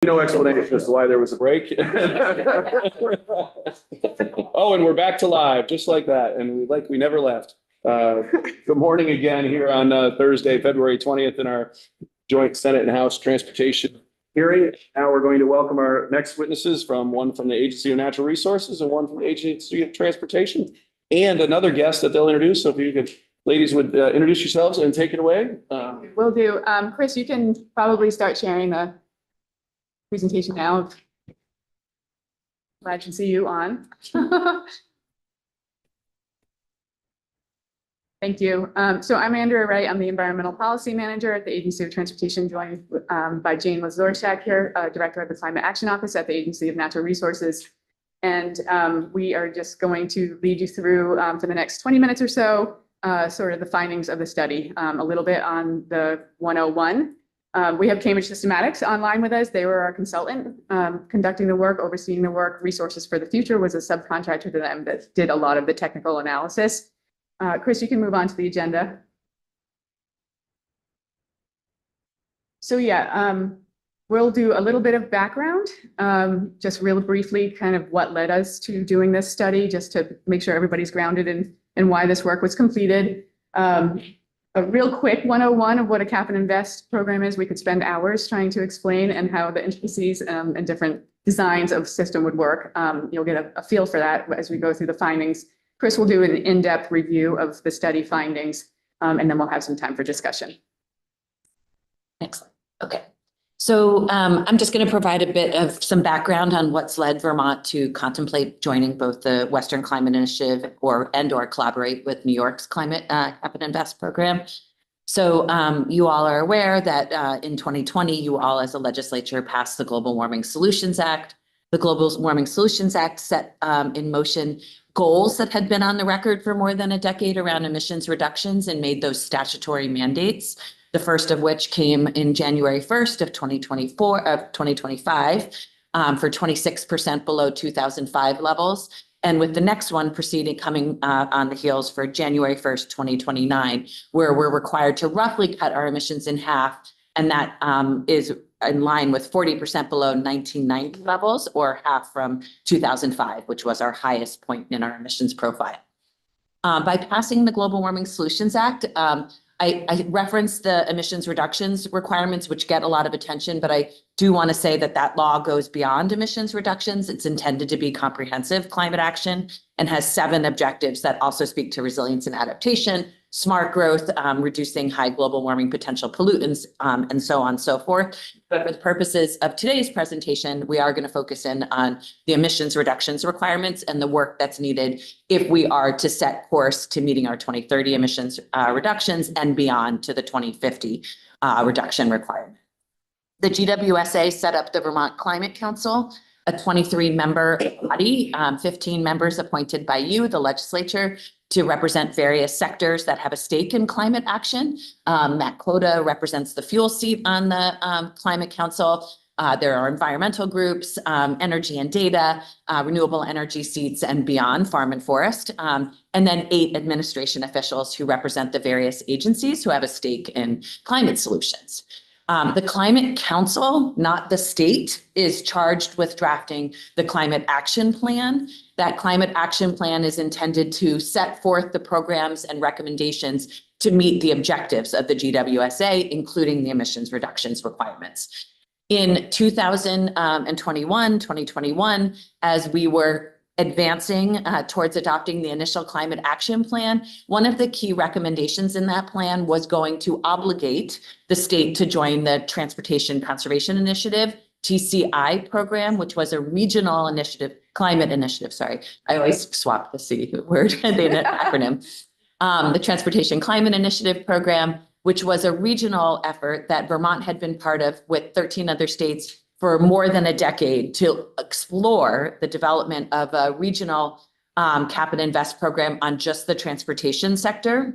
No explanation as to why there was a break. Oh, and we're back to live, just like that, and we never left. Good morning again here on Thursday, February 20th, in our joint Senate and House Transportation hearing. Now we're going to welcome our next witnesses, one from the Agency of Natural Resources and one from the Agency of Transportation, and another guest that they'll introduce. So if you could, ladies, would introduce yourselves and take it away. Will do. Chris, you can probably start sharing the presentation now. Glad to see you on. Thank you. So I'm Andrea Wright. I'm the Environmental Policy Manager at the Agency of Transportation, joined by Jane Lazorczak here, Director of the Climate Action Office at the Agency of Natural Resources. And we are just going to lead you through for the next 20 minutes or so, sort of the findings of the study, a little bit on the 101. We have Cambridge Systematics online with us. They were our consultant conducting the work, overseeing the work. Resources for the Future was a subcontractor to them that did a lot of the technical analysis. Chris, you can move on to the agenda. So yeah, we'll do a little bit of background, just real briefly, kind of what led us to doing this study, just to make sure everybody's grounded in why this work was completed. A real quick 101 of what a Cap and Invest program is. We could spend hours trying to explain, and how the intricacies and different designs of system would work. You'll get a feel for that as we go through the findings. Chris will do an in-depth review of the study findings, and then we'll have some time for discussion. Excellent. Okay. So I'm just going to provide a bit of some background on what's led Vermont to contemplate joining both the Western Climate Initiative or collaborate with New York's Climate Cap and Invest program. So you all are aware that in 2020, you all as a legislature passed the Global Warming Solutions Act. The Global Warming Solutions Act set in motion goals that had been on the record for more than a decade around emissions reductions and made those statutory mandates. The first of which came in January 1st of 2025 for 26% below 2005 levels. And with the next one coming on the heels for January 1st, 2029, where we're required to roughly cut our emissions in half. And that is in line with 40% below 1990 levels, or half from 2005, which was our highest point in our emissions profile. By passing the Global Warming Solutions Act, I referenced the emissions reductions requirements, which get a lot of attention, but I do want to say that that law goes beyond emissions reductions. It's intended to be comprehensive climate action and has 7 objectives that also speak to resilience and adaptation, smart growth, reducing high global warming potential pollutants, and so on and so forth. But for the purposes of today's presentation, we are going to focus in on the emissions reductions requirements and the work that's needed if we are to set course to meeting our 2030 emissions reductions and beyond to the 2050 reduction requirement. The GWSA set up the Vermont Climate Council, a 23-member body, 15 members appointed by you, the legislature, to represent various sectors that have a stake in climate action. Matt Klota represents the fuel seat on the Climate Council. There are environmental groups, energy and data, renewable energy seats, and beyond, farm and forest. And then 8 administration officials who represent the various agencies who have a stake in climate solutions. The Climate Council, not the state, is charged with drafting the Climate Action Plan. That Climate Action Plan is intended to set forth the programs and recommendations to meet the objectives of the GWSA, including the emissions reductions requirements. In 2021, as we were advancing towards adopting the initial Climate Action Plan, one of the key recommendations in that plan was going to obligate the state to join the Transportation Conservation Initiative, TCI program, which was a regional initiative, climate initiative, sorry. I always swap the C word, the acronym. The Transportation Climate Initiative program, which was a regional effort that Vermont had been part of with 13 other states for more than a decade to explore the development of a regional Cap and Invest program on just the transportation sector.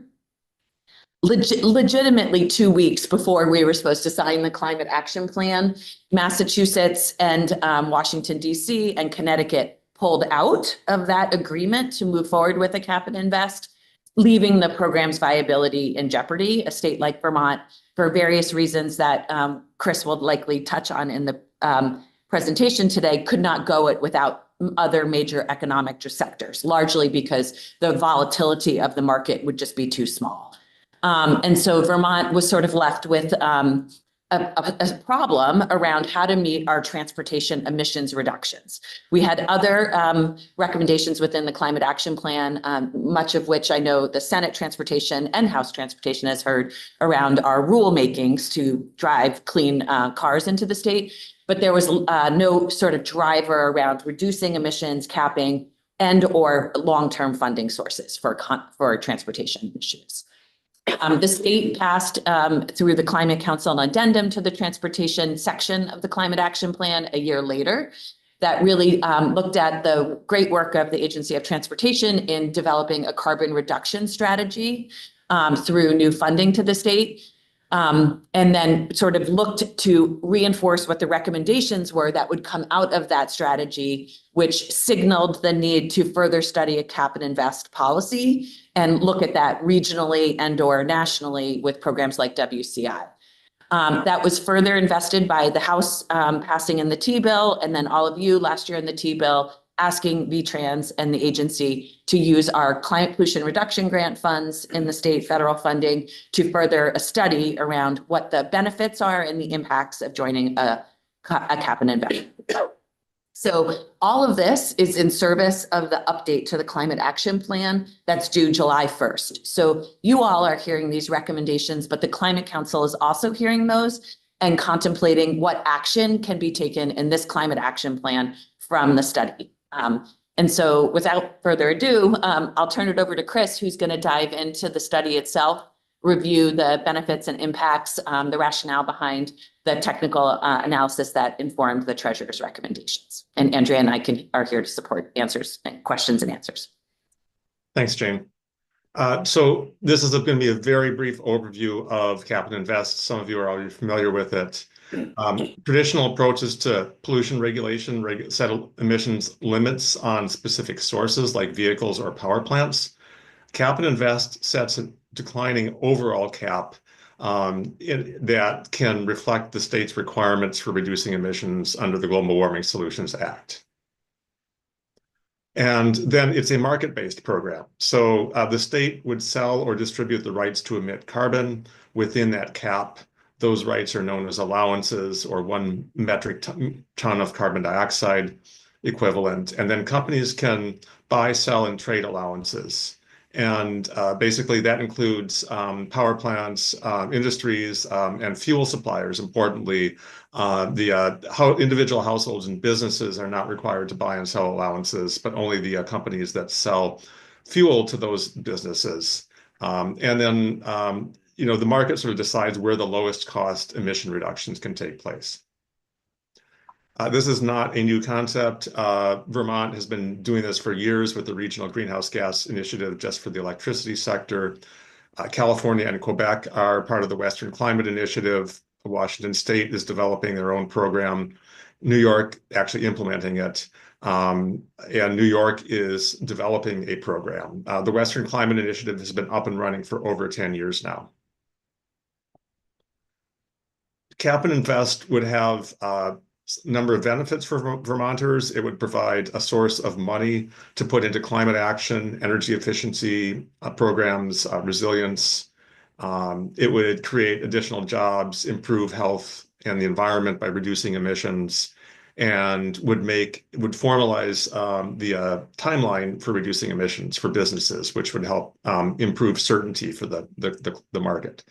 Legitimately 2 weeks before we were supposed to sign the Climate Action Plan, Massachusetts and Washington, D.C. and Connecticut pulled out of that agreement to move forward with a Cap and Invest, leaving the program's viability in jeopardy. A state like Vermont, for various reasons that Chris will likely touch on in the presentation today could not go it without other major economic sectors, largely because the volatility of the market would just be too small. And so Vermont was sort of left with a problem around how to meet our transportation emissions reductions. We had other recommendations within the Climate Action Plan, much of which I know the Senate Transportation and House Transportation has heard around our rulemakings to drive clean cars into the state. But there was no sort of driver around reducing emissions, capping, and or long-term funding sources for transportation initiatives. The state passed through the Climate Council an addendum to the transportation section of the Climate Action Plan a year later that really looked at the great work of the Agency of Transportation in developing a carbon reduction strategy through new funding to the state. And then sort of looked to reinforce what the recommendations were that would come out of that strategy, which signaled the need to further study a cap and invest policy and look at that regionally and or nationally with programs like WCI. That was further invested by the House passing in the T-bill, and then all of you last year in the T-bill asking VTrans and the agency to use our climate pollution reduction grant funds in the state federal funding to further a study around what the benefits are and the impacts of joining a cap and invest. So all of this is in service of the update to the Climate Action Plan that's due July 1st. So you all are hearing these recommendations, but the Climate Council is also hearing those and contemplating what action can be taken in this Climate Action Plan from the study. And so without further ado, I'll turn it over to Chris, who's going to dive into the study itself, review the benefits and impacts, the rationale behind the technical analysis that informed the treasurer's recommendations. And Andrea and I are here to support answers and questions and answers. Thanks, Jane. So this is going to be a very brief overview of Cap and Invest. Some of you are already familiar with it. Traditional approaches to pollution regulation set emissions limits on specific sources like vehicles or power plants. Cap and Invest sets a declining overall cap that can reflect the state's requirements for reducing emissions under the Global Warming Solutions Act. And then it's a market-based program. So the state would sell or distribute the rights to emit carbon within that cap. Those rights are known as allowances or 1 metric ton of carbon dioxide equivalent. And then companies can buy, sell, and trade allowances. And basically that includes power plants, industries, and fuel suppliers. Importantly, individual households and businesses are not required to buy and sell allowances, but only the companies that sell fuel to those businesses. And then the market sort of decides where the lowest cost emission reductions can take place. This is not a new concept. Vermont has been doing this for years with the Regional Greenhouse Gas Initiative just for the electricity sector. California and Quebec are part of the Western Climate Initiative. Washington State is developing their own program. New York actually implementing it. And New York is developing a program. The Western Climate Initiative has been up and running for over 10 years now. Cap and Invest would have a number of benefits for Vermonters. It would provide a source of money to put into climate action, energy efficiency programs, resilience. It would create additional jobs, improve health and the environment by reducing emissions, and would formalize the timeline for reducing emissions for businesses, which would help improve certainty for the market.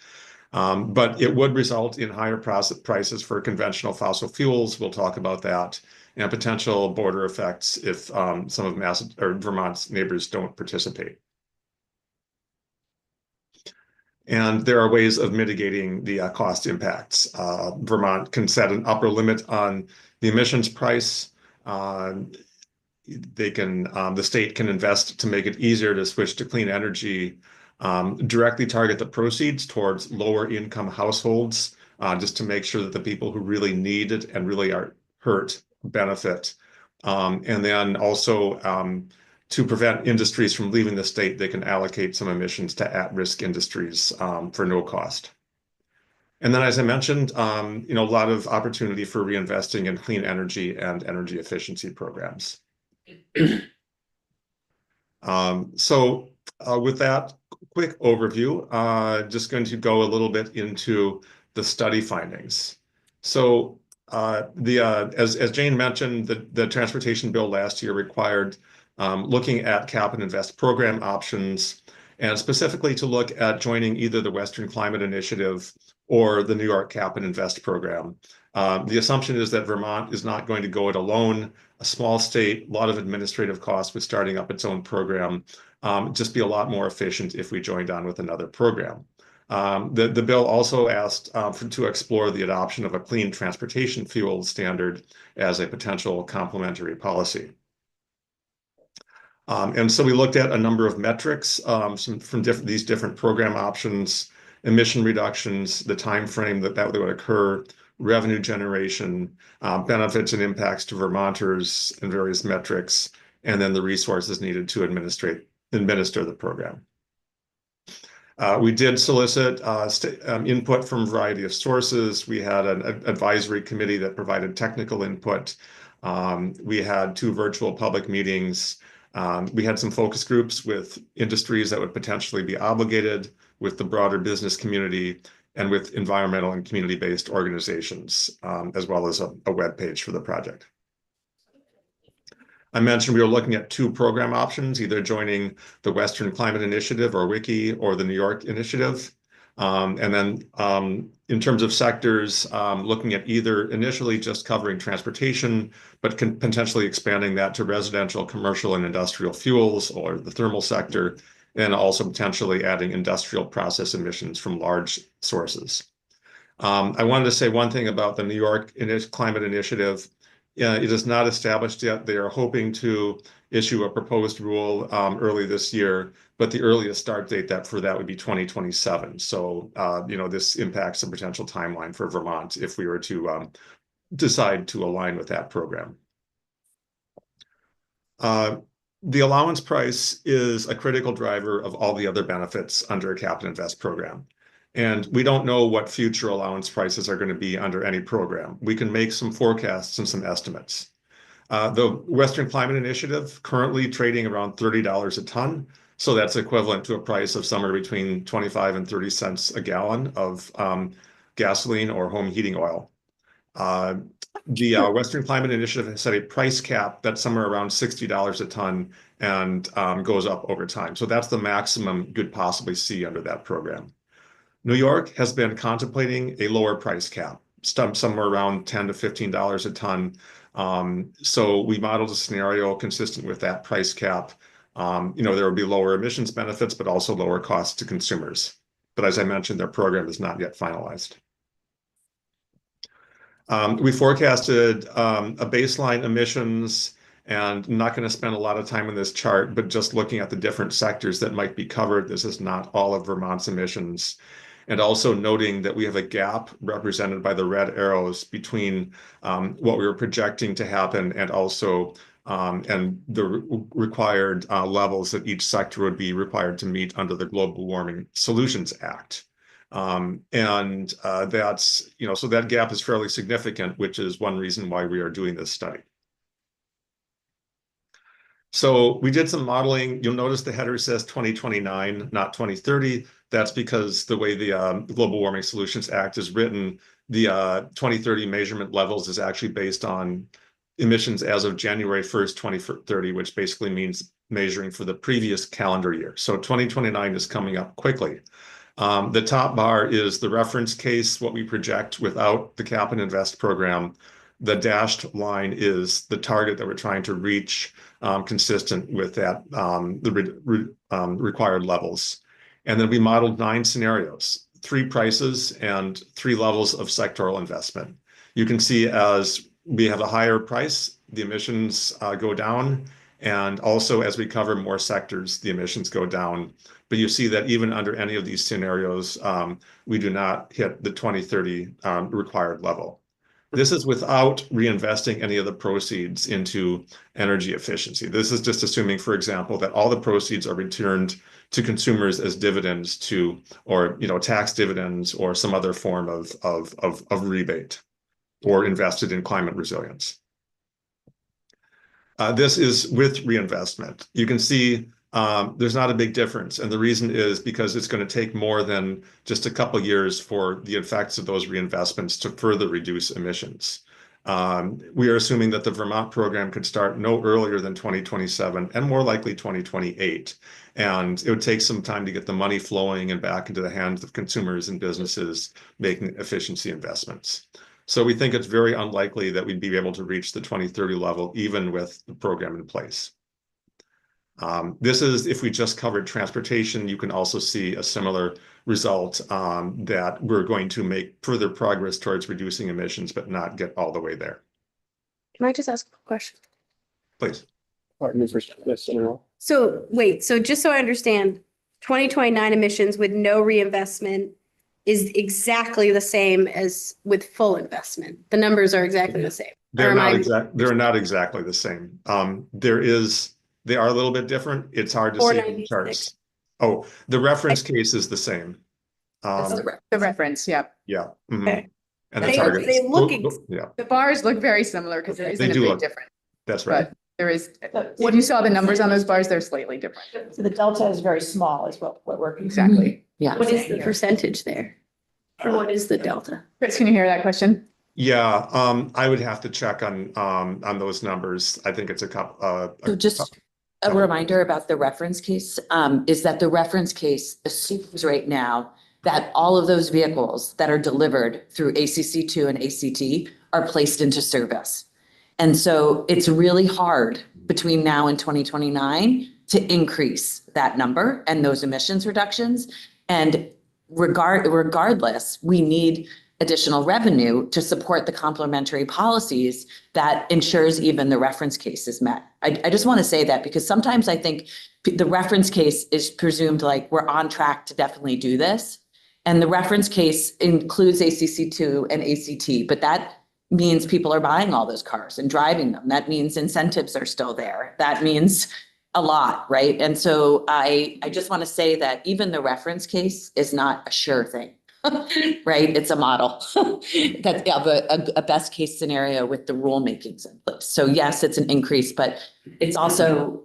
But it would result in higher prices for conventional fossil fuels. We'll talk about that, and potential border effects if some of Vermont's neighbors don't participate. And there are ways of mitigating the cost impacts. Vermont can set an upper limit on the emissions price. The state can invest to make it easier to switch to clean energy. Directly target the proceeds towards lower income households, just to make sure that the people who really need it and really are hurt benefit. And then also to prevent industries from leaving the state, they can allocate some emissions to at-risk industries for no cost. And then, as I mentioned, a lot of opportunity for reinvesting in clean energy and energy efficiency programs. With that quick overview, just going to go a little bit into the study findings. So as Jane mentioned, the transportation bill last year required looking at cap and invest program options, and specifically to look at joining either the Western Climate Initiative or the New York Cap and Invest program. The assumption is that Vermont is not going to go it alone. A small state, a lot of administrative costs with starting up its own program. Just be a lot more efficient if we joined on with another program. The bill also asked to explore the adoption of a clean transportation fuel standard as a potential complementary policy. And so we looked at a number of metrics from these different program options, emission reductions, the time frame that would occur, revenue generation, benefits and impacts to Vermonters, and various metrics, and then the resources needed to administer the program. We did solicit input from a variety of sources. We had an advisory committee that provided technical input. We had 2 virtual public meetings. We had some focus groups with industries that would potentially be obligated, with the broader business community, and with environmental and community-based organizations, as well as a web page for the project. I mentioned we were looking at 2 program options, either joining the Western Climate Initiative, or WICI, or the New York Initiative. And then in terms of sectors, looking at either initially just covering transportation, but potentially expanding that to residential, commercial, and industrial fuels, or the thermal sector, and also potentially adding industrial process emissions from large sources. I wanted to say one thing about the New York Climate Initiative. It is not established yet. They are hoping to issue a proposed rule early this year, but the earliest start date for that would be 2027. So, this impacts the potential timeline for Vermont if we were to decide to align with that program. The allowance price is a critical driver of all the other benefits under a cap and invest program. And we don't know what future allowance prices are going to be under any program. We can make some forecasts and some estimates. The Western Climate Initiative currently trading around $30 a ton. So that's equivalent to a price of somewhere between 25 and 30 cents a gallon of gasoline or home heating oil. The Western Climate Initiative has set a price cap that's somewhere around $60 a ton and goes up over time. So that's the maximum you could possibly see under that program. New York has been contemplating a lower price cap, somewhere around $10 to $15 a ton. So we modeled a scenario consistent with that price cap. There would be lower emissions benefits, but also lower costs to consumers. But as I mentioned, their program is not yet finalized. We forecasted a baseline emissions, and I'm not going to spend a lot of time on this chart, but just looking at the different sectors that might be covered. This is not all of Vermont's emissions. And also noting that we have a gap represented by the red arrows between what we were projecting to happen and also and the required levels that each sector would be required to meet under the Global Warming Solutions Act. That's, so that gap is fairly significant, which is one reason why we are doing this study. So we did some modeling. You'll notice the header says 2029, not 2030. That's because the way the Global Warming Solutions Act is written, the 2030 measurement levels is actually based on emissions as of January 1st, 2030, which basically means measuring for the previous calendar year. So 2029 is coming up quickly. The top bar is the reference case, what we project without the cap and invest program. The dashed line is the target that we're trying to reach, consistent with that, the required levels. And then we modeled 9 scenarios, 3 prices and 3 levels of sectoral investment. You can see as we have a higher price, the emissions go down. And also as we cover more sectors, the emissions go down. But you see that even under any of these scenarios, we do not hit the 2030 required level. This is without reinvesting any of the proceeds into energy efficiency. This is just assuming, for example, that all the proceeds are returned to consumers as dividends to, or, you know, tax dividends or some other form of rebate, or invested in climate resilience. This is with reinvestment. You can see there's not a big difference. And the reason is because it's going to take more than just a couple of years for the effects of those reinvestments to further reduce emissions. We are assuming that the Vermont program could start no earlier than 2027 and more likely 2028. And it would take some time to get the money flowing and back into the hands of consumers and businesses making efficiency investments. So we think it's very unlikely that we'd be able to reach the 2030 level, even with the program in place. This is if we just covered transportation. You can also see a similar result, that we're going to make further progress towards reducing emissions, but not get all the way there. Can I just ask a question? Please. Pardon me for this. So wait, so just so I understand, 2029 emissions with no reinvestment is exactly the same as with full investment. The numbers are exactly the same. They're not exactly the same. They are a little bit different. It's hard to see in the charts. Oh, the reference case is the same. The reference, yeah. Yeah. Mhm. Okay. And the They- target. they look Yeah, The bars look very similar because there isn't a do big look- difference. that's right. But there is, when you saw the numbers on those bars, they're slightly different. So the delta is very small is what we're. Exactly. Yeah. What is the percentage there? Or what is the delta? Chris, can you hear that question? Yeah, I would have to check on those numbers. I think it's a couple. So just a reminder about the reference case, is that the reference case assumes right now that all of those vehicles that are delivered through ACC2 and ACT are placed into service. And so it's really hard between now and 2029 to increase that number and those emissions reductions. And regardless, we need additional revenue to support the complementary policies that ensures even the reference case is met. I just want to say that because sometimes I think the reference case is presumed like we're on track to definitely do this. And the reference case includes ACC2 and ACT, but that means people are buying all those cars and driving them. That means incentives are still there. That means a lot, right? And so I just want to say that even the reference case is not a sure thing, right? It's a model that's of a best case scenario with the rulemakings in place. So yes, it's an increase, but it's also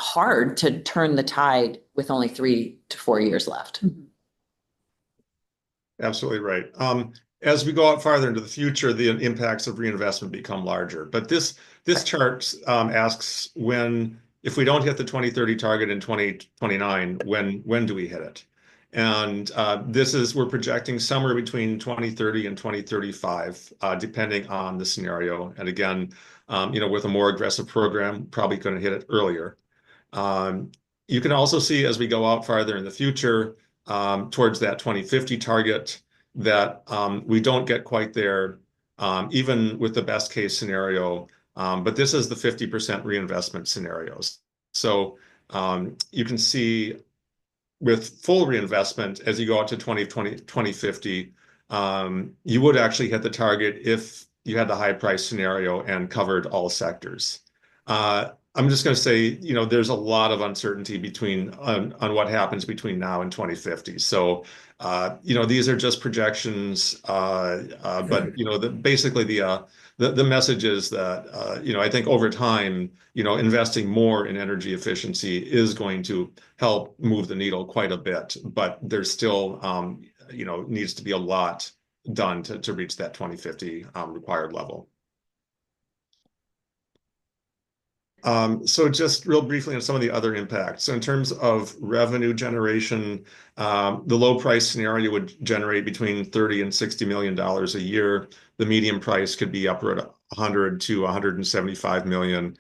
hard to turn the tide with only 3 to 4 years left. Absolutely right. As we go out farther into the future, the impacts of reinvestment become larger. But this chart asks if we don't hit the 2030 target in 2029, when do we hit it? And we're projecting somewhere between 2030 and 2035, depending on the scenario. And again, with a more aggressive program, probably going to hit it earlier. You can also see as we go out farther in the future, towards that 2050 target, that we don't get quite there, even with the best case scenario. But this is the 50% reinvestment scenarios. So you can see with full reinvestment, as you go out to 2050, you would actually hit the target if you had the high price scenario and covered all sectors. I'm just going to say, there's a lot of uncertainty on what happens between now and 2050. So, these are just projections, but basically the message is that I think over time, investing more in energy efficiency is going to help move the needle quite a bit. But there's still needs to be a lot done to reach that 2050 required level. So just real briefly on some of the other impacts. So in terms of revenue generation, the low price scenario would generate between $30 and $60 million a year. The medium price could be upward 100 to 175 million.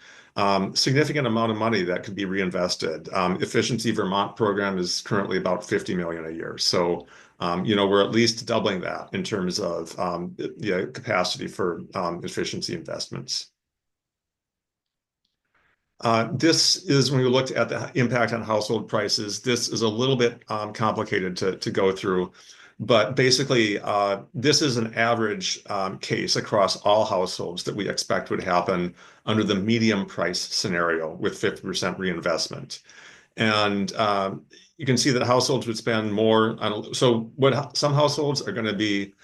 Significant amount of money that could be reinvested. Efficiency Vermont program is currently about 50 million a year. So, we're at least doubling that in terms of capacity for efficiency investments. This is when we looked at the impact on household prices. This is a little bit complicated to go through. But basically, this is an average case across all households that we expect would happen under the medium price scenario with 50% reinvestment. And you can see that households would spend more on, so what some households are going to be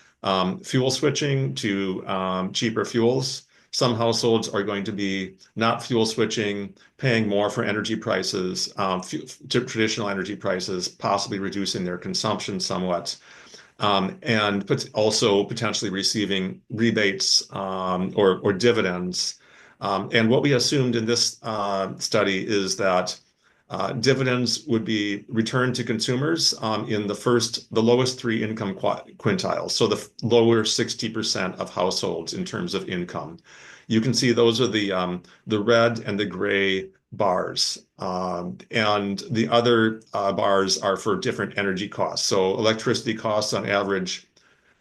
fuel switching to cheaper fuels. Some households are going to be not fuel switching, paying more for energy prices, traditional energy prices, possibly reducing their consumption somewhat, and also potentially receiving rebates or dividends. And what we assumed in this study is that dividends would be returned to consumers in the lowest three income quintiles, so the lower 60% of households in terms of income. You can see those are the red and the gray bars, and the other bars are for different energy costs. So electricity costs on average,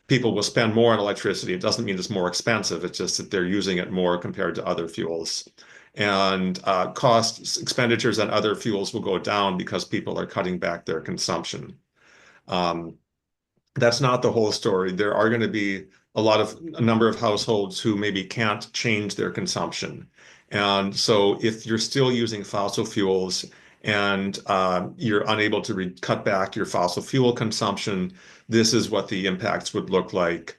people will spend more on electricity. It doesn't mean it's more expensive. It's just that they're using it more compared to other fuels. And expenditures on other fuels will go down because people are cutting back their consumption. That's not the whole story. There are going to be a number of households who maybe can't change their consumption. And so if you're still using fossil fuels and you're unable to cut back your fossil fuel consumption, this is what the impacts would look like.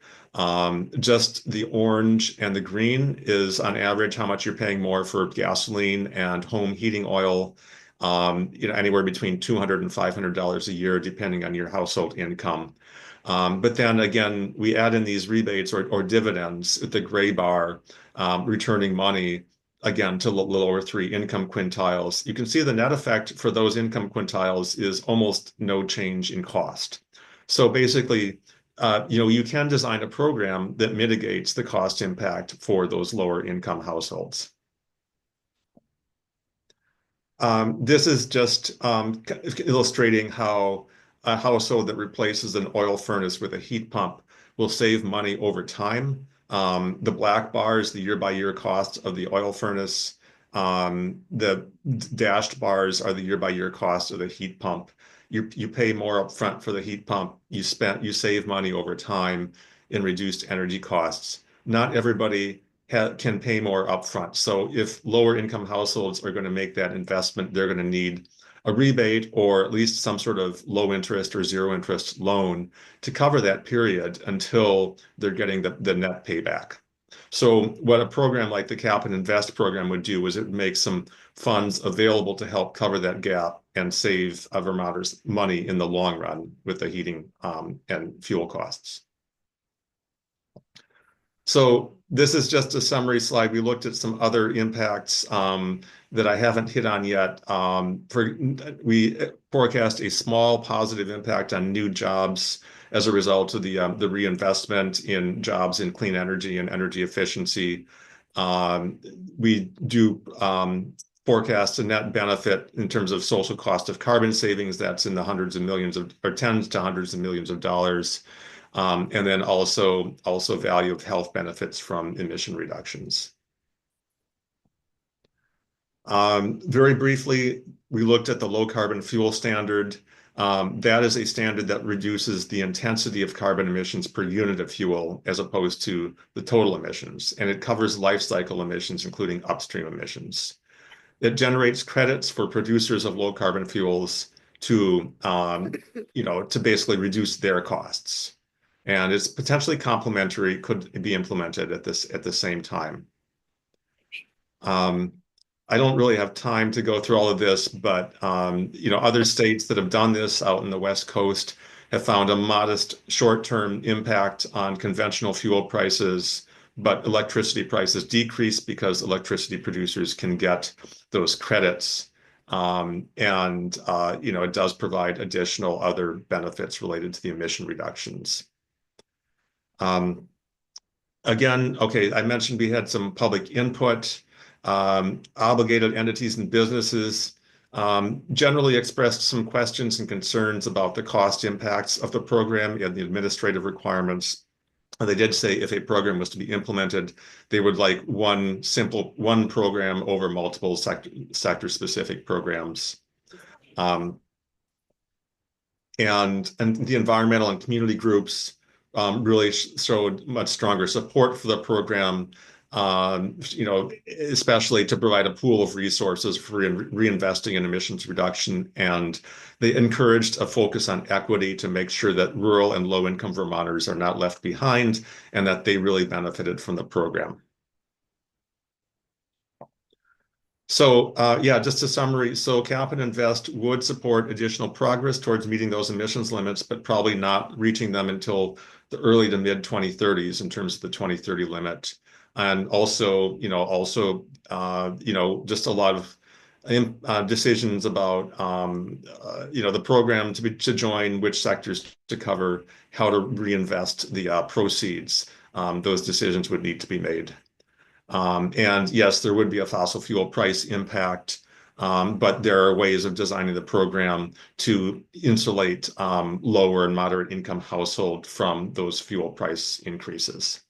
Just the orange and the green is on average how much you're paying more for gasoline and home heating oil, anywhere between $200 and $500 a year, depending on your household income. But then again, we add in these rebates or dividends at the gray bar, returning money again to the lower three income quintiles. You can see the net effect for those income quintiles is almost no change in cost. So basically, you can design a program that mitigates the cost impact for those lower income households. This is just illustrating how a household that replaces an oil furnace with a heat pump will save money over time. The black bar is the year-by-year cost of the oil furnace. The dashed bars are the year-by-year cost of the heat pump. You pay more upfront for the heat pump. You save money over time in reduced energy costs. Not everybody can pay more upfront. So if lower income households are going to make that investment, they're going to need a rebate or at least some sort of low interest or zero interest loan to cover that period until they're getting the net payback. So what a program like the Cap and Invest program would do is it would make some funds available to help cover that gap and save Vermonters money in the long run with the heating and fuel costs. So this is just a summary slide. We looked at some other impacts that I haven't hit on yet. We forecast a small positive impact on new jobs as a result of the reinvestment in jobs in clean energy and energy efficiency. We do forecast a net benefit in terms of social cost of carbon savings. That's in the hundreds of millions or tens to hundreds of millions of dollars. And then also value of health benefits from emission reductions. Very briefly, we looked at the low carbon fuel standard. That is a standard that reduces the intensity of carbon emissions per unit of fuel as opposed to the total emissions. And it covers life cycle emissions, including upstream emissions. It generates credits for producers of low carbon fuels to basically reduce their costs. And it's potentially complementary, could be implemented at the same time. I don't really have time to go through all of this, but other states that have done this out in the West Coast have found a modest short-term impact on conventional fuel prices, but electricity prices decrease because electricity producers can get those credits. It does provide additional other benefits related to the emission reductions. Again, okay, I mentioned we had some public input. Obligated entities and businesses generally expressed some questions and concerns about the cost impacts of the program and the administrative requirements. And they did say if a program was to be implemented, they would like one program over multiple sector-specific programs. and the environmental and community groups really showed much stronger support for the program, especially to provide a pool of resources for reinvesting in emissions reduction. And they encouraged a focus on equity to make sure that rural and low-income Vermonters are not left behind and that they really benefited from the program. So yeah, just a summary. So Cap and Invest would support additional progress towards meeting those emissions limits, but probably not reaching them until the early to mid 2030s in terms of the 2030 limit. And also, just a lot of decisions about, the program to join, which sectors to cover, how to reinvest the proceeds. Those decisions would need to be made. And yes, there would be a fossil fuel price impact, but there are ways of designing the program to insulate lower and moderate income household from those fuel price increases.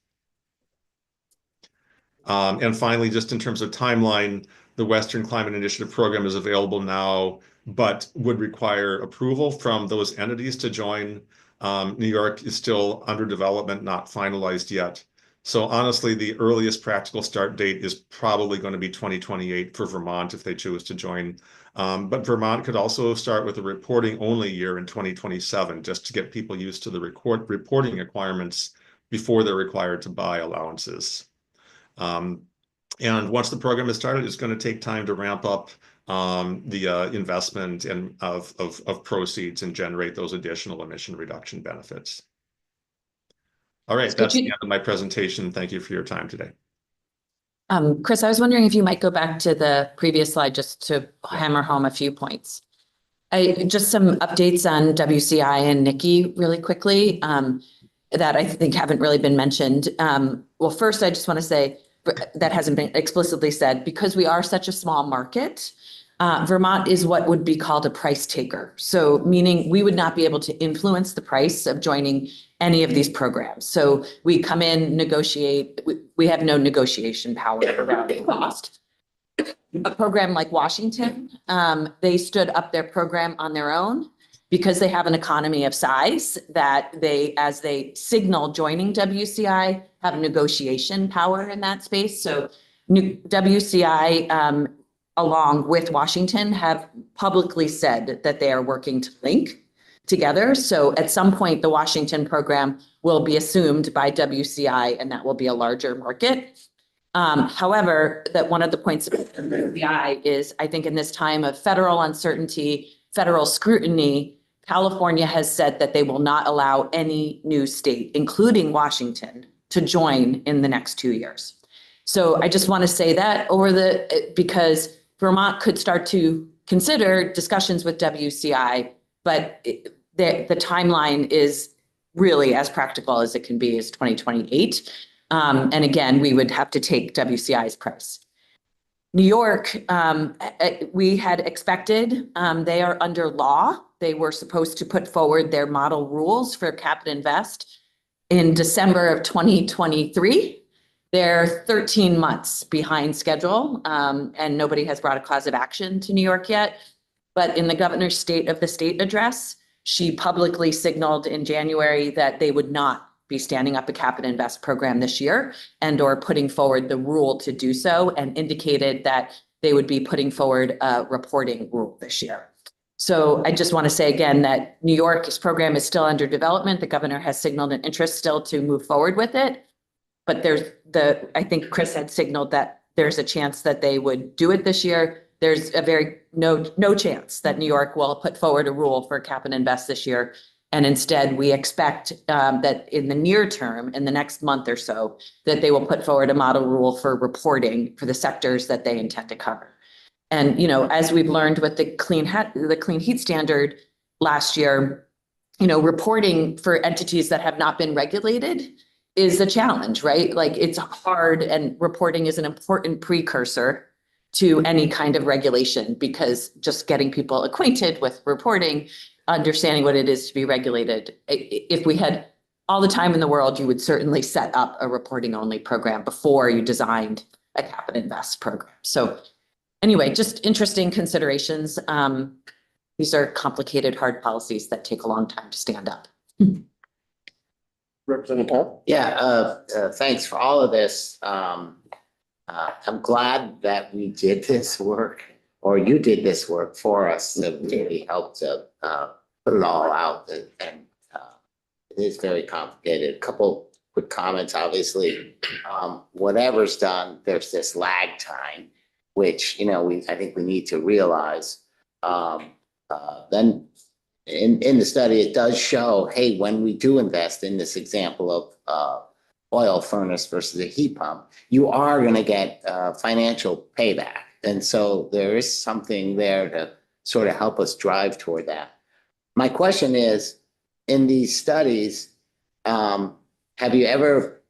And finally, just in terms of timeline, the Western Climate Initiative program is available now, but would require approval from those entities to join. New York is still under development, not finalized yet. So honestly, the earliest practical start date is probably going to be 2028 for Vermont if they choose to join. But Vermont could also start with a reporting only year in 2027, just to get people used to the reporting requirements before they're required to buy allowances. And once the program is started, it's going to take time to ramp up the investment and of proceeds and generate those additional emission reduction benefits. All right, that's the end of my presentation. Thank you for your time today. Chris, I was wondering if you might go back to the previous slide just to hammer home a few points. Just some updates on WCI and Nikki really quickly that I think haven't really been mentioned. Well, first, I just want to say that hasn't been explicitly said, because we are such a small market, Vermont is what would be called a price taker. So meaning we would not be able to influence the price of joining any of these programs. So we come in, negotiate, we have no negotiation power around cost. A program like Washington, they stood up their program on their own because they have an economy of size that they, as they signal joining WCI, have negotiation power in that space. So WCI, along with Washington, have publicly said that they are working to link together. So at some point, the Washington program will be assumed by WCI, and that will be a larger market. However, that one of the points of WCI is, I think in this time of federal uncertainty, federal scrutiny, California has said that they will not allow any new state, including Washington, to join in the next 2 years. So I just want to say that because Vermont could start to consider discussions with WCI, but the timeline is really as practical as it can be, is 2028. And again, we would have to take WCI's price. New York, we had expected, they are under law. They were supposed to put forward their model rules for Cap and Invest in December of 2023. They're 13 months behind schedule, and nobody has brought a cause of action to New York yet. But in the governor's State of the State address, she publicly signaled in January that they would not be standing up a Cap and Invest program this year and or putting forward the rule to do so, and indicated that they would be putting forward a reporting rule this year. So I just want to say again that New York's program is still under development. The governor has signaled an interest still to move forward with it. But I think Chris had signaled that there's a chance that they would do it this year. There's a no chance that New York will put forward a rule for Cap and Invest this year. And instead, we expect that in the near term, in the next month or so, that they will put forward a model rule for reporting for the sectors that they intend to cover. And, as we've learned with the clean heat standard last year, reporting for entities that have not been regulated is a challenge, right? Like, it's hard, and reporting is an important precursor to any kind of regulation, because just getting people acquainted with reporting, understanding what it is to be regulated. If we had all the time in the world, you would certainly set up a reporting only program before you designed a Cap and Invest program. So anyway, just interesting considerations. These are complicated, hard policies that take a long time to stand up. Representative Paul? Yeah, thanks for all of this. I'm glad that we did this work, or you did this work for us to really help to put it all out. And it is very complicated. A couple quick comments, obviously. Whatever's done, there's this lag time, which, I think we need to realize. Then in the study, it does show, hey, when we do invest in this example of oil furnace versus a heat pump, you are going to get financial payback. And so there is something there to sort of help us drive toward that. My question is, in these studies, have you ever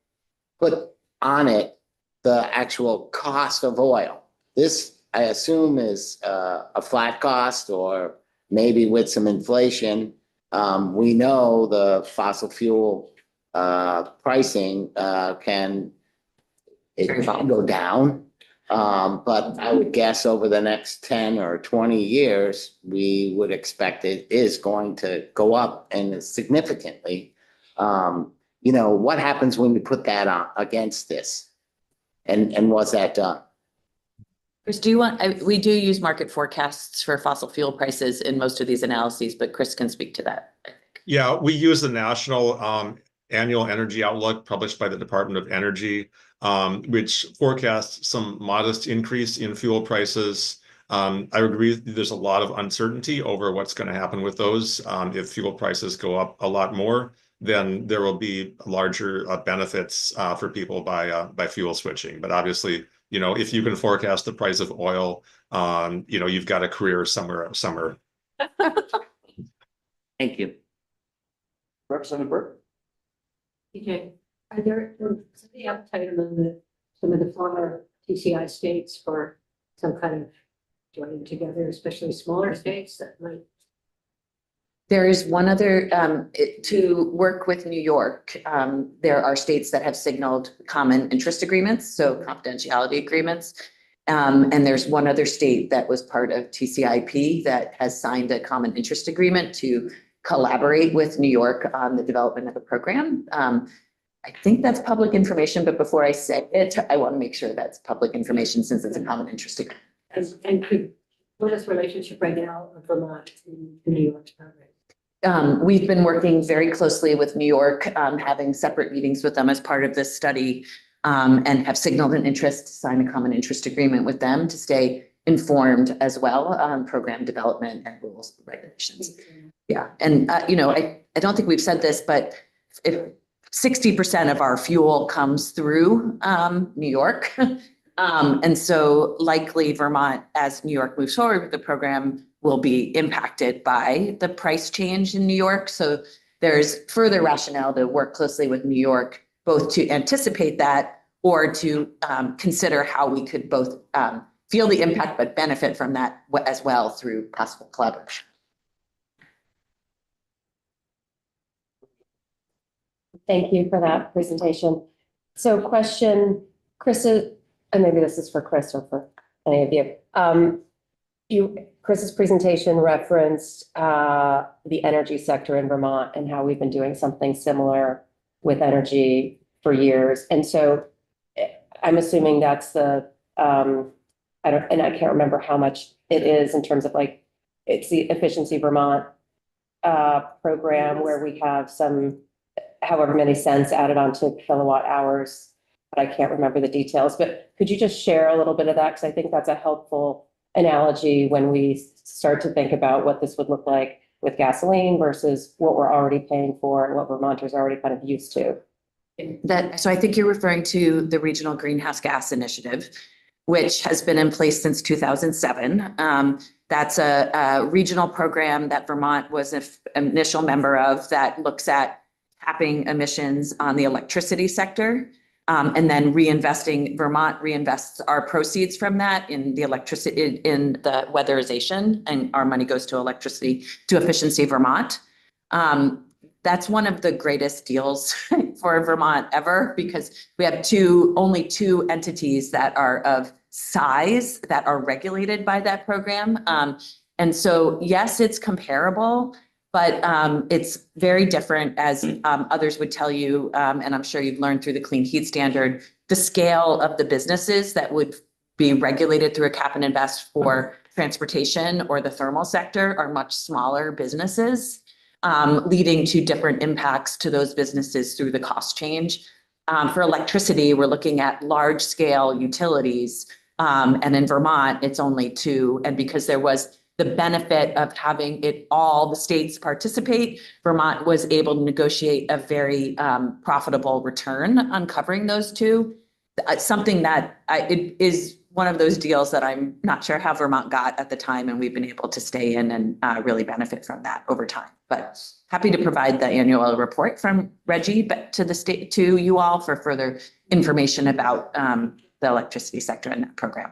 put on it the actual cost of oil? This, I assume, is a flat cost, or maybe with some inflation. We know the fossil fuel pricing can go down. But I would guess over the next 10 or 20 years, we would expect it is going to go up, and significantly. What happens when we put that on against this? And was that done? Chris, we do use market forecasts for fossil fuel prices in most of these analyses, but Chris can speak to that. Yeah, we use the National Annual Energy Outlook published by the Department of Energy, which forecasts some modest increase in fuel prices. I agree there's a lot of uncertainty over what's going to happen with those. If fuel prices go up a lot more, then there will be larger benefits for people by fuel switching. But obviously, if you can forecast the price of oil, you've got a career somewhere. Thank you. Representative Burke? Okay, are there the appetite among some of the former TCI states for some kind of joining together, especially smaller states that might? There is one other, to work with New York, there are states that have signaled common interest agreements, so confidentiality agreements. And there's one other state that was part of TCIP that has signed a common interest agreement to collaborate with New York on the development of a program. I think that's public information, but before I say it, I want to make sure that's public information since it's a common interest agreement. And what is the relationship right now of Vermont and New York's program? We've been working very closely with New York, having separate meetings with them as part of this study, and have signaled an interest to sign a common interest agreement with them to stay informed as well on program development and rules and regulations. Yeah, and I don't think we've said this, but if 60% of our fuel comes through New York, and so likely Vermont, as New York moves forward with the program, will be impacted by the price change in New York. So there's further rationale to work closely with New York, both to anticipate that or to consider how we could both feel the impact but benefit from that as well through possible collaboration. Thank you for that presentation. So question, Chris, and maybe this is for Chris or for any of you. Chris's presentation referenced the energy sector in Vermont and how we've been doing something similar with energy for years. And so I'm assuming that's the, I can't remember how much it is in terms of it's the Efficiency Vermont program where we have some however many cents added onto kilowatt hours, but I can't remember the details. But could you just share a little bit of that? Because I think that's a helpful analogy when we start to think about what this would look like with gasoline versus what we're already paying for and what Vermonters are already kind of used to. So I think you're referring to the Regional Greenhouse Gas Initiative, which has been in place since 2007. That's a regional program that Vermont was an initial member of that looks at capping emissions on the electricity sector. And then Vermont reinvests our proceeds from that in the electricity, in the weatherization, and our money goes to Efficiency Vermont. That's one of the greatest deals for Vermont ever, because we have only two entities that are of size that are regulated by that program. And so, yes, it's comparable, but it's very different, as others would tell you, and I'm sure you've learned through the Clean Heat Standard, the scale of the businesses that would be regulated through a cap and invest for transportation or the thermal sector are much smaller businesses, leading to different impacts to those businesses through the cost change. For electricity, we're looking at large scale utilities. And in Vermont, it's only 2. And because there was the benefit of having it all the states participate, Vermont was able to negotiate a very profitable return on covering those 2. Something that it is one of those deals that I'm not sure how Vermont got at the time, and we've been able to stay in and really benefit from that over time. But happy to provide the annual report from Reggie, but to the state, to you all, for further information about the electricity sector in that program.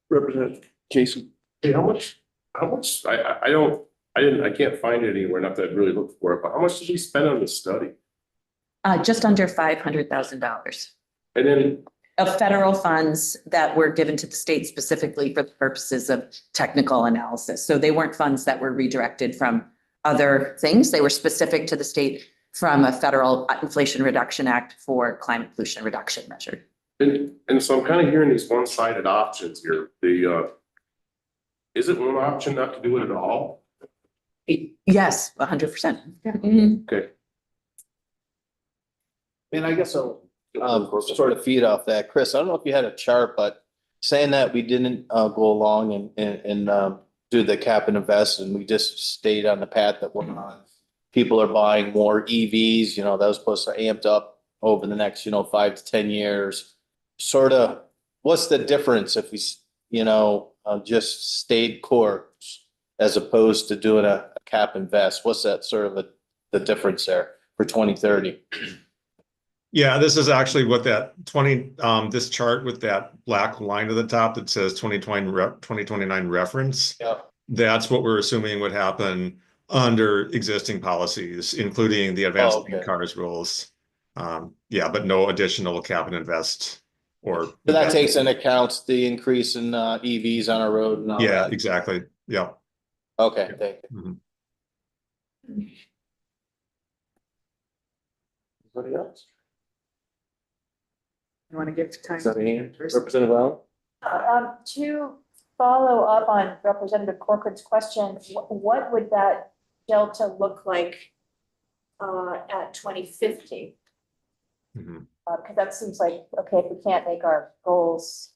Representative Jason. Hey, how much, I can't find it anywhere, not that I really looked for it, but how much did we spend on the study? Just under $500,000 And then, of federal funds that were given to the state specifically for the purposes of technical analysis. So they weren't funds that were redirected from other things. They were specific to the state from a federal Inflation Reduction Act for climate pollution reduction measure. and so I'm kind of hearing these one-sided options here. Is it one option not to do it at all? Yes, 100%. Okay. And I guess I'll sort of feed off that. Chris, I don't know if you had a chart, but saying that we didn't go along and do the cap and invest, and we just stayed on the path that we're on. People are buying more EVs, that was supposed to amped up over the next, 5 to 10 years. Sort of, what's the difference if we, just stayed course as opposed to doing a cap invest? What's that sort of the difference there for 2030? Yeah, this is actually what that this chart with that black line at the top that says 2029 reference. Yeah. That's what we're assuming would happen under existing policies, including the advanced clean cars rules. Yeah, but no additional cap and invest or. So that takes into account the increase in EVs on our road and all that. Yeah, exactly. Yeah. Okay, thank you. Anybody else? You want to give time? Is that a hand? Representative Allen? To follow up on Representative Corcoran's question, what would that delta look like at 2050? Because that seems like, okay, if we can't make our goals,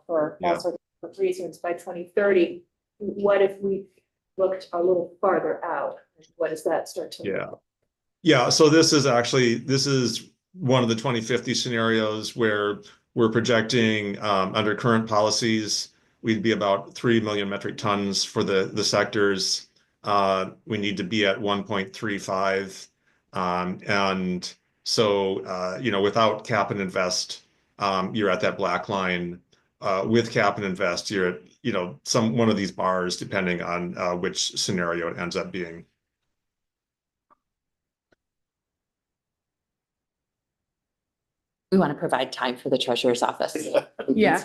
for all sorts of reasons by 2030, what if we looked a little farther out? What does that start to look like? Yeah, so this is one of the 2050 scenarios where we're projecting under current policies, we'd be about 3 million metric tons for the sectors. We need to be at 1.35. And so, without cap and invest, you're at that black line. With cap and invest, you're at, one of these bars, depending on which scenario it ends up being. We want to provide time for the treasurer's office. Yeah.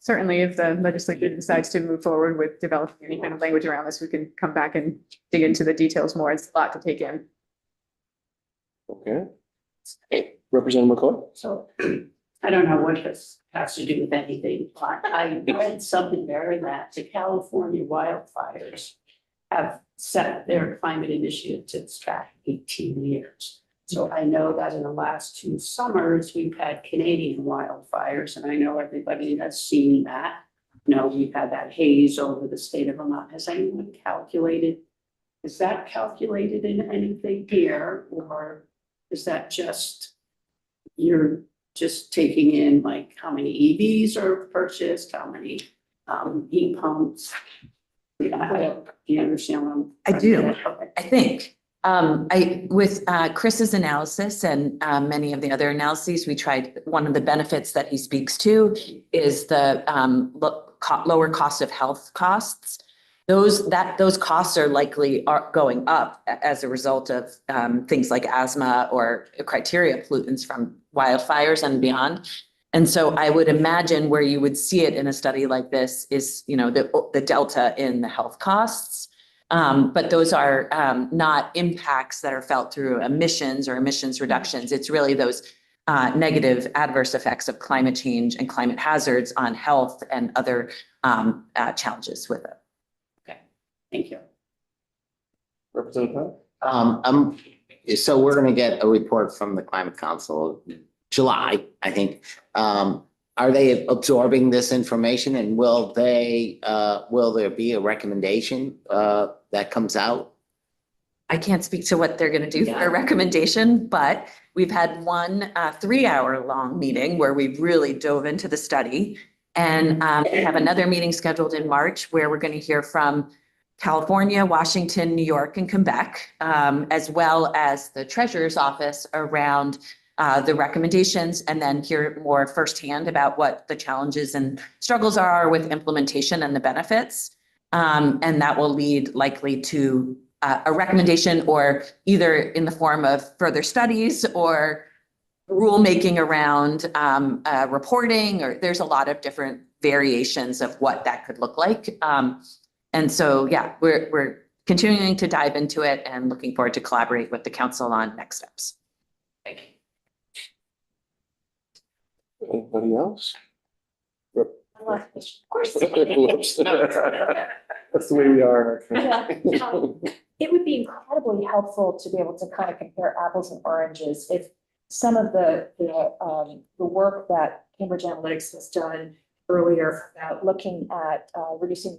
Certainly, if the legislature decides to move forward with developing any kind of language around this, we can come back and dig into the details more. It's a lot to take in. Okay. Representative McCoy? So I don't know what this has to do with anything, but I read somewhere that the California wildfires have set their climate initiatives track 18 years. So I know that in the last 2 summers, we've had Canadian wildfires, and I know everybody has seen that. We've had that haze over the state of Vermont. Has anyone calculated? Is that calculated in anything here, or is that just, you're just taking in like how many EVs are purchased, how many heat pumps? Do you understand what I'm? I do. Okay. I think. With Chris's analysis and many of the other analyses, we tried, one of the benefits that he speaks to is the lower cost of health costs. Those costs are likely going up as a result of things like asthma or criteria pollutants from wildfires and beyond. And so I would imagine where you would see it in a study like this is, the delta in the health costs. But those are not impacts that are felt through emissions or emissions reductions. It's really those negative adverse effects of climate change and climate hazards on health and other challenges with it. Okay, thank you. Representative? So we're gonna get a report from the Climate Council July, I think. Are they absorbing this information and will there be a recommendation that comes out? I can't speak to what they're going to do for Yeah. a recommendation, but we've had one 3-hour-long meeting where we really dove into the study. And we have another meeting scheduled in March where we're going to hear from California, Washington, New York, and Quebec, as well as the Treasurer's Office around the recommendations, and then hear more firsthand about what the challenges and struggles are with implementation and the benefits. And that will lead likely to a recommendation, or either in the form of further studies or rulemaking around reporting, or there's a lot of different variations of what that could look like. And so, yeah, we're continuing to dive into it and looking forward to collaborate with the council on next steps. Thank you. Anybody else? Of course. Whoops. That's the way we are. It would be incredibly helpful to be able to kind of compare apples and oranges if some of the work that Cambridge Analytics has done earlier about looking at reducing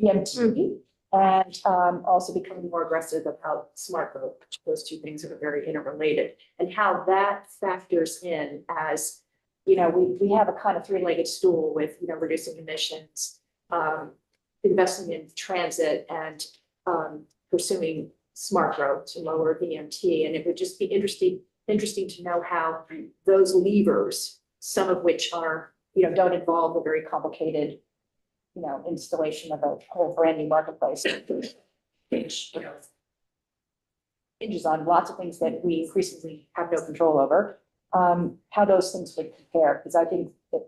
VMT and also becoming more aggressive about smart growth. Those two things are very interrelated, and how that factors in as, we have a kind of three-legged stool with, reducing emissions, investing in transit, and pursuing smart growth to lower VMT. And it would just be interesting to know how those levers, some of which are, don't involve a very complicated, installation of a whole brand new marketplace, which, hinges on lots of things that we increasingly have no control over, how those things would compare. Because I think that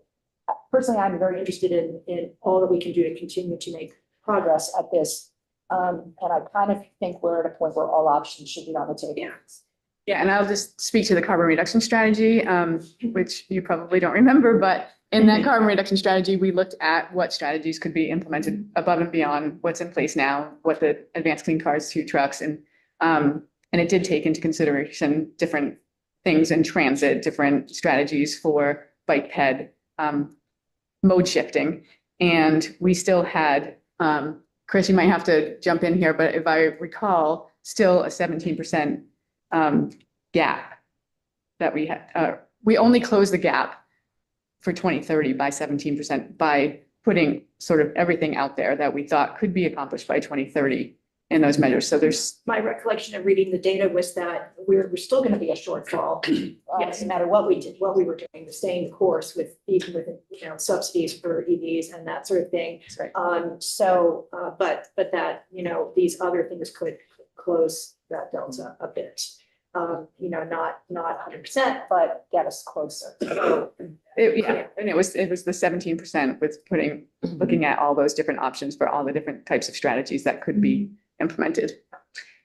personally, I'm very interested in all that we can do to continue to make progress at this. And I kind of think we're at a point where all options should be on the table. Yeah, and I'll just speak to the carbon reduction strategy, which you probably don't remember, but in that carbon reduction strategy, we looked at what strategies could be implemented above and beyond what's in place now, what the Advanced Clean Cars 2 trucks, and it did take into consideration different things in transit, different strategies for bike ped, mode shifting. And we still had, Chris, you might have to jump in here, but if I recall, still a 17% gap that we had. We only closed the gap for 2030 by 17% by putting sort of everything out there that we thought could be accomplished by 2030 in those measures. So there's. My recollection of reading the data was that we're still going to be a shortfall. Yes. No matter what we did, what we were doing, staying the course with even with, subsidies for EVs and that sort of thing. That's right. But that, these other things could close that delta a bit. Not 100%, but get us closer. Yeah, and it was the 17% with looking at all those different options for all the different types of strategies that could be implemented.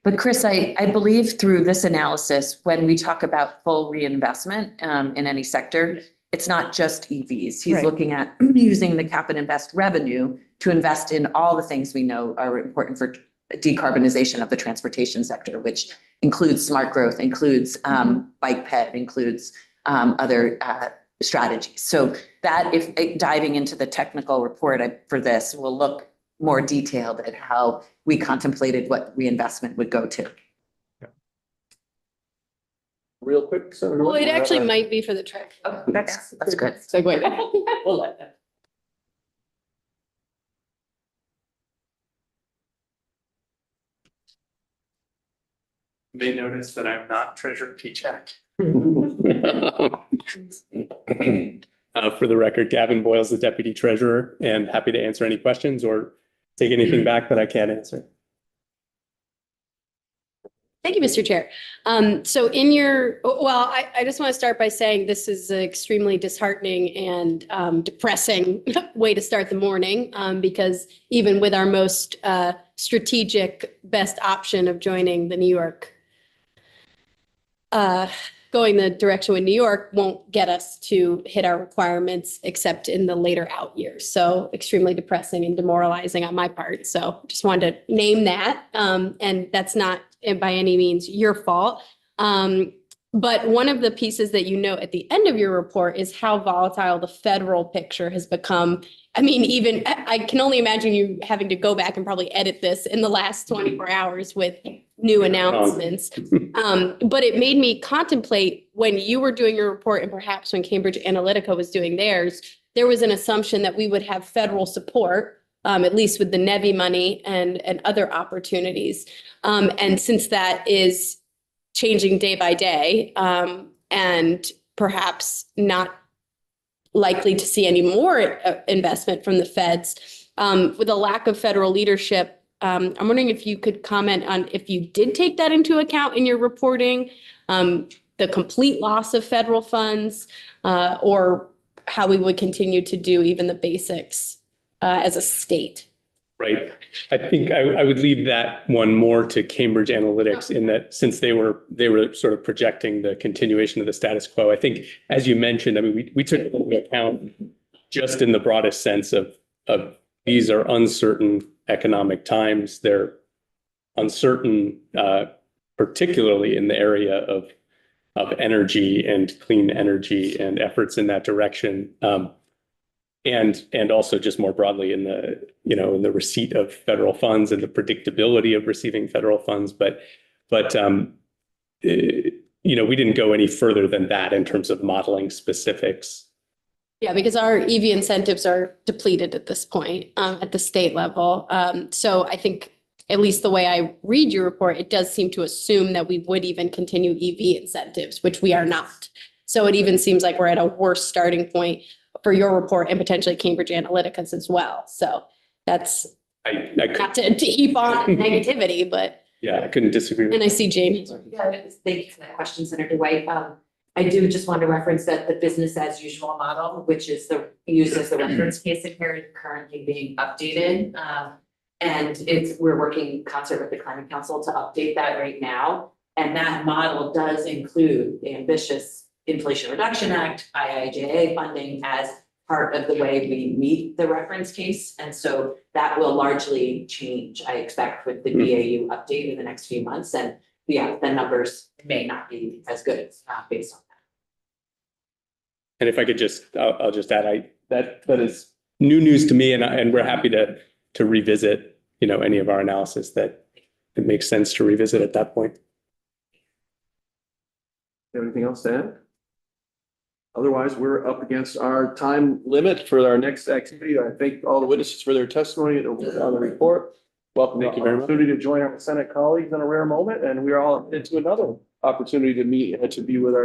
But Chris, I believe through this analysis, when we talk about full reinvestment in any sector, it's not just EVs. He's Right. looking at using the cap and invest revenue to invest in all the things we know are important for decarbonization of the transportation sector, which includes smart growth, includes bike ped, includes other strategies. So that, if diving into the technical report for this, will look more detailed at how we contemplated what reinvestment would go to. Real quick. Well, it actually might be for the track. Oh, that's good. Segue. We'll let them. May notice that I'm not Treasurer Pichak. For the record, Gavin Boyle's the Deputy Treasurer, and happy to answer any questions or take anything back that I can't answer. Thank you, Mr. Chair. So in your, well, I just want to start by saying this is an extremely disheartening and depressing way to start the morning, because even with our most strategic best option of joining the New York, going the direction with New York won't get us to hit our requirements except in the later out years. So extremely depressing and demoralizing on my part. So just wanted to name that. And that's not by any means your fault. But one of the pieces that you note at the end of your report is how volatile the federal picture has become. I mean, even I can only imagine you having to go back and probably edit this in the last 24 hours with new announcements. But it made me contemplate when you were doing your report and perhaps when Cambridge Analytica was doing theirs, there was an assumption that we would have federal support, at least with the NEVI money and other opportunities. And since that is changing day by day, and perhaps not likely to see any more investment from the feds, with a lack of federal leadership, I'm wondering if you could comment on if you did take that into account in your reporting, the complete loss of federal funds, or how we would continue to do even the basics as a state. Right. I think I would leave that one more to Cambridge Analytics in that since they were sort of projecting the continuation of the status quo. I think, as you mentioned, I mean, we took into account just in the broadest sense of these are uncertain economic times. They're uncertain, particularly in the area of energy and clean energy and efforts in that direction. And also just more broadly in the, in the receipt of federal funds and the predictability of receiving federal funds. But we didn't go any further than that in terms of modeling specifics. Yeah, because our EV incentives are depleted at this point, at the state level. So I think, at least the way I read your report, it does seem to assume that we would even continue EV incentives, which we are not. So it even seems like we're at a worse starting point for your report and potentially Cambridge Analytica's as well. So that's not to heap on negativity, but. Yeah, I couldn't disagree. And I see Jamie. Yeah, thank you for that question, Senator White. I do just want to reference that the business as usual model, which is used as the reference case in here, is currently being updated. And we're working in concert with the Climate Council to update that right now. And that model does include the ambitious Inflation Reduction Act, IIJA funding as part of the way we meet the reference case. And so that will largely change, I expect, with the BAU update in the next few months. And yeah, the numbers may not be as good based on that. And if I could I'll just add, that is new news to me, and we're happy to revisit, any of our analysis that it makes sense to revisit at that point. Anything else to add? Otherwise, we're up against our time limit for our next activity. I thank all the witnesses for their testimony and on the report. Welcome. Thank you very much. Opportunity to join our Senate colleagues in a rare moment, and we are all into another opportunity to meet and to be with our